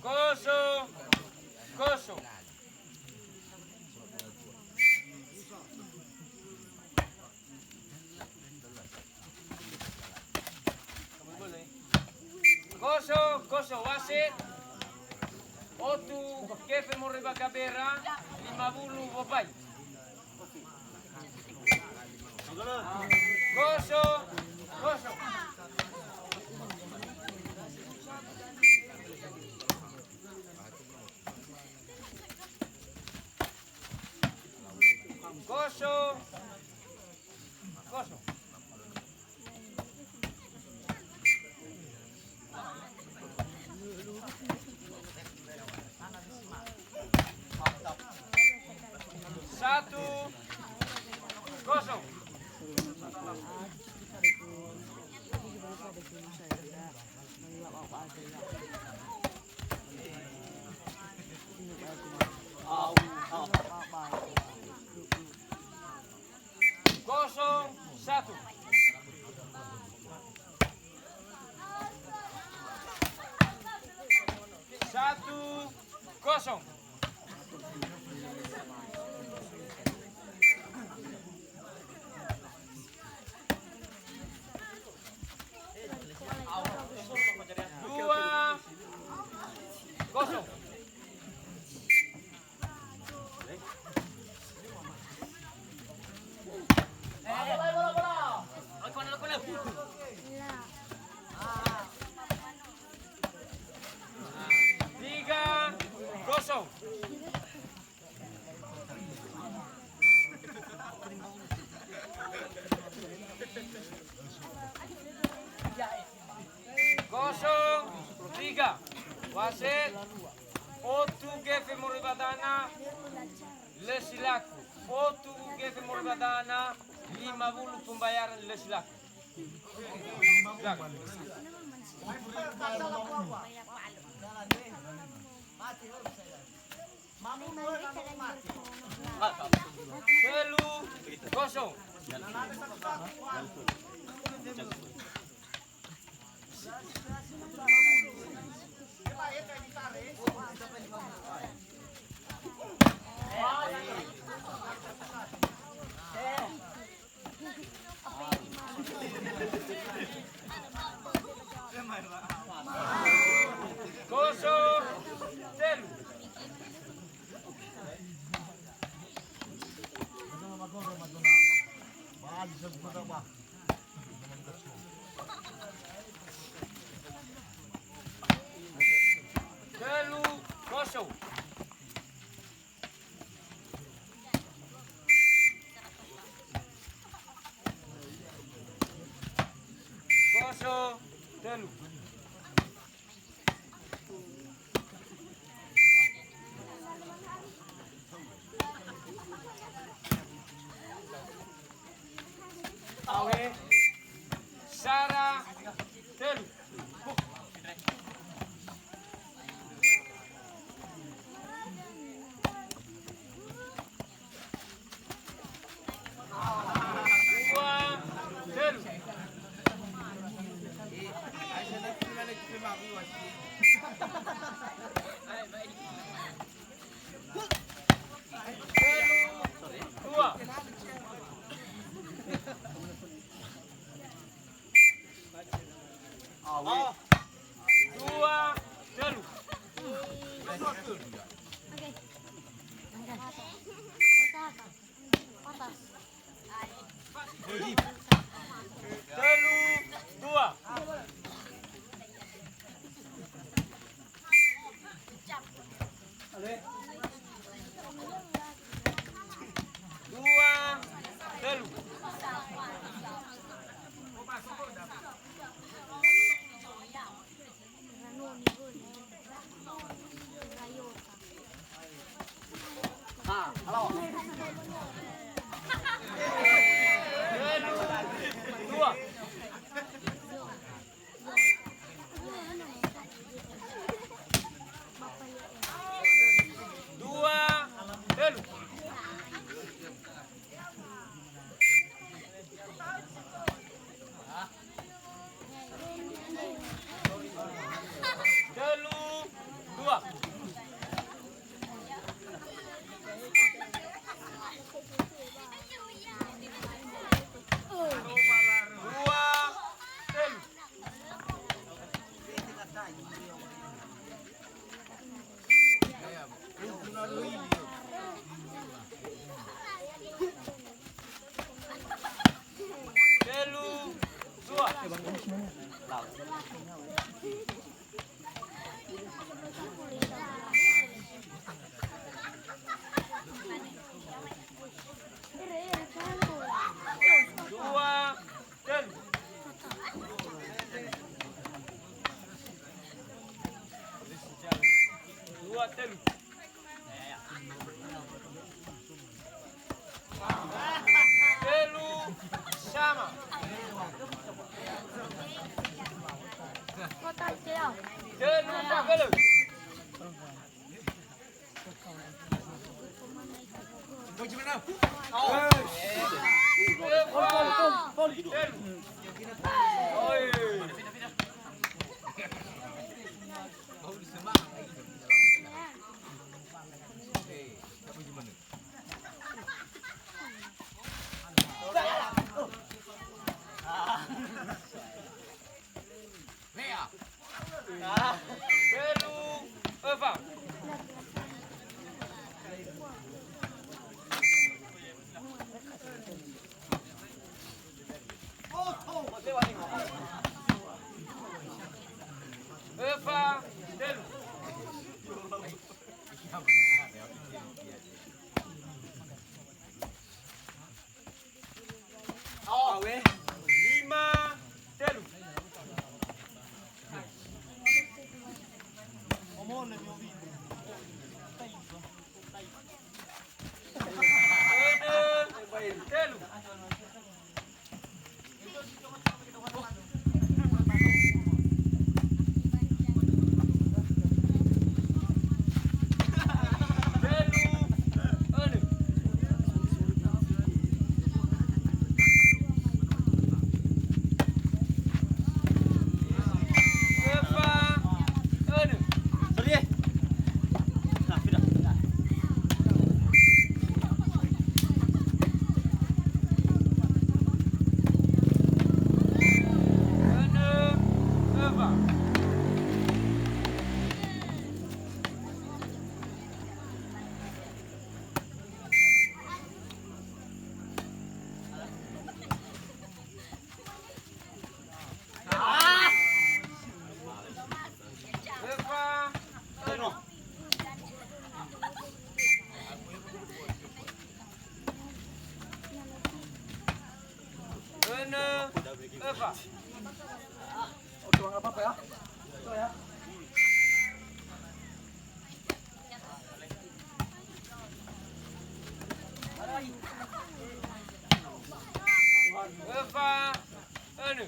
Kosong. Kosong. Kosong, kosong, wasit. Otu kefe moriba kabera 50 bobai. Kosong, kosong. Kosong, kosong. Satu, kosong. Kosong, satu. Satu, kosong. Dua, kosong. Tiga, kosong. Kosong, tiga. Wasit, Otu gefe moribadana, lesilaku. Otu gefe moribadana, 50 pembayaran lesilaku. Telu, kosong. Kosong, telu. Telu, kosong. Kosong, telu. Awe, Sarah, telu. Dua, telu. Telu, dua. Dua, telu. Telu, dua. Dua, telu. Halo. Telu, Dua, telu. Dua, telu. Telu, sama. Telu, pagalo. Telu, Eva. Eva, telu. Lima, telu. Telu. Eva. Oke, nggak apa-apa ya. Itu ya. Eva. Anu.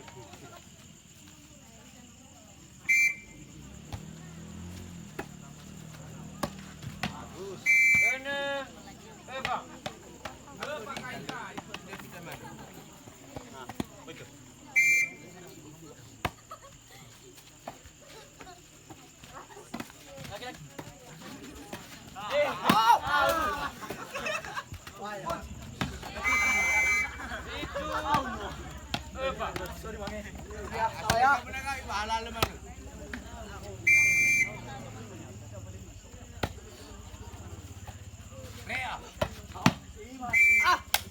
Eva. Sorry, Mange. Ya, saya.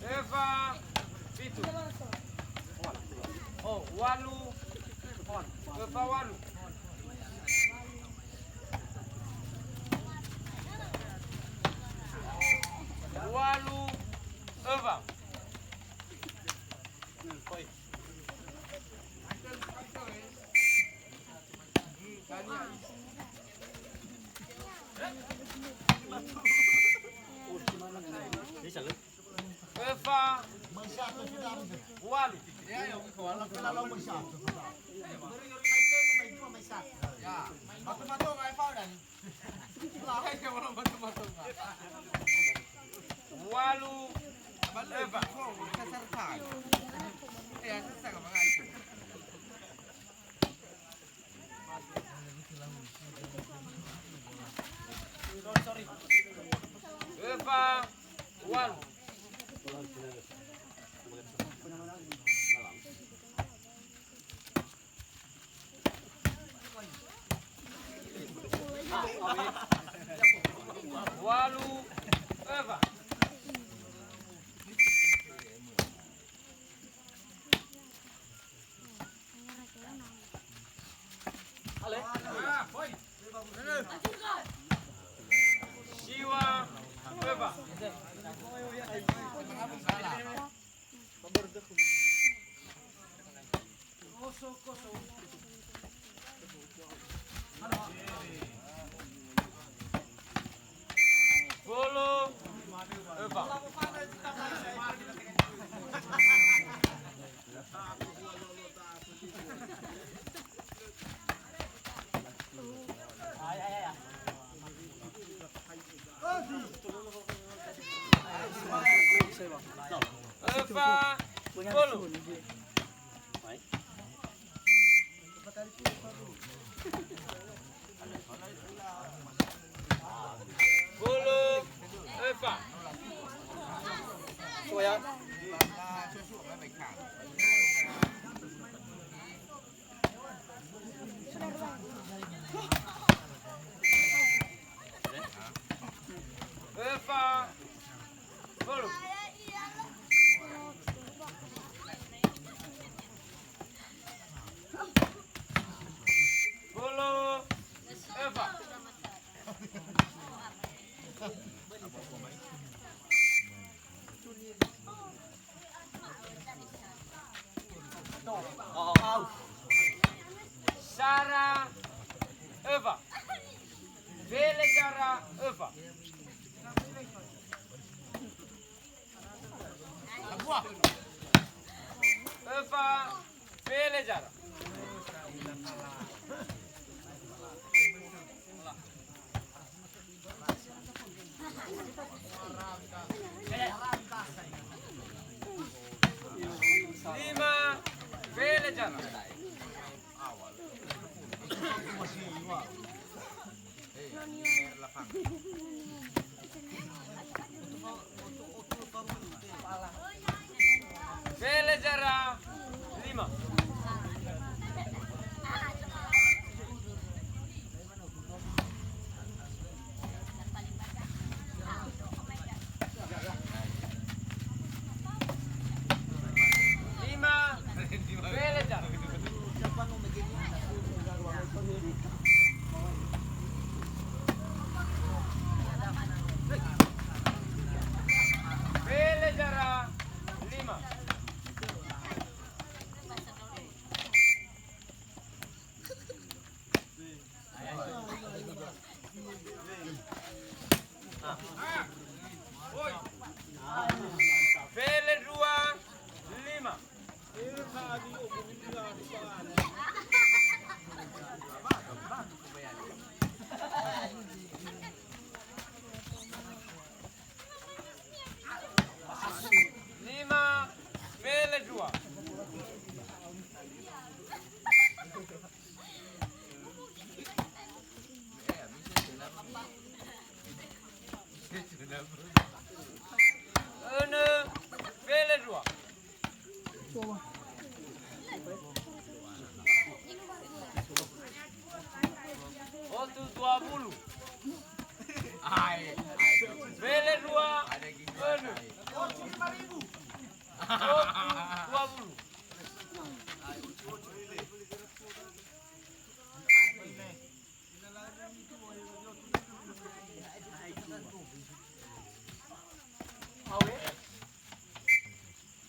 Eva. Itu. Oh, walu. Eva walu. Walu. Eva. Eva. Walu. Walu. Eva. Eva. Walu. Walu. Eva. Ale. Siwa Eva. Bolo Eva. Eva Bolo. Bolo Eva. Soya. Eva Bolo. Bolo Eva. Sarah Eva. Velegara Eva. Eva Velegara. Lima Velegara. Velegara Lima. Lima Velegara. Velegara Lima. Vele dua Lima. Lima Vele dua. Ene Vele dua. Otu 20. Vele dua. Ene. Otu 20.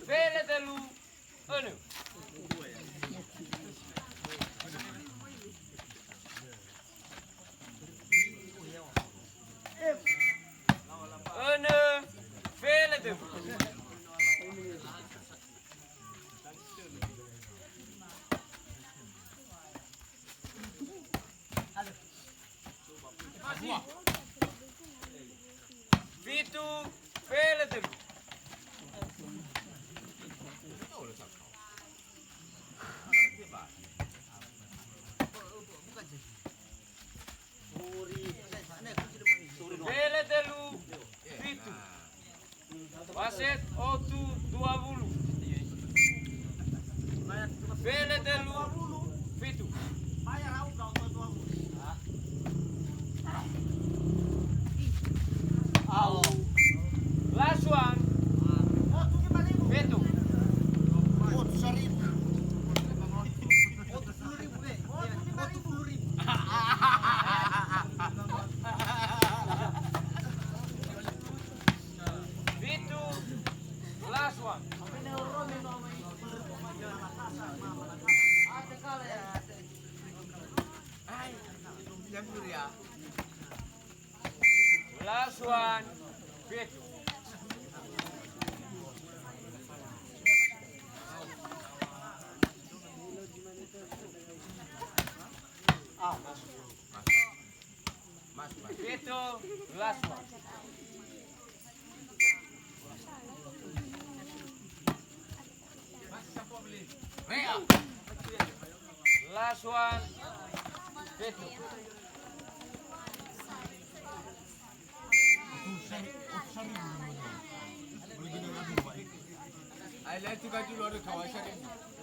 Vele telu. Ene. Ene Vele telu. Fitu Vele telu. Vele telu Fitu. Wasit Otu 20. Vele telu Fitu. Au. Last one, Pitu. Pitu, last one. Last one, Pitu. I like to get you a lot of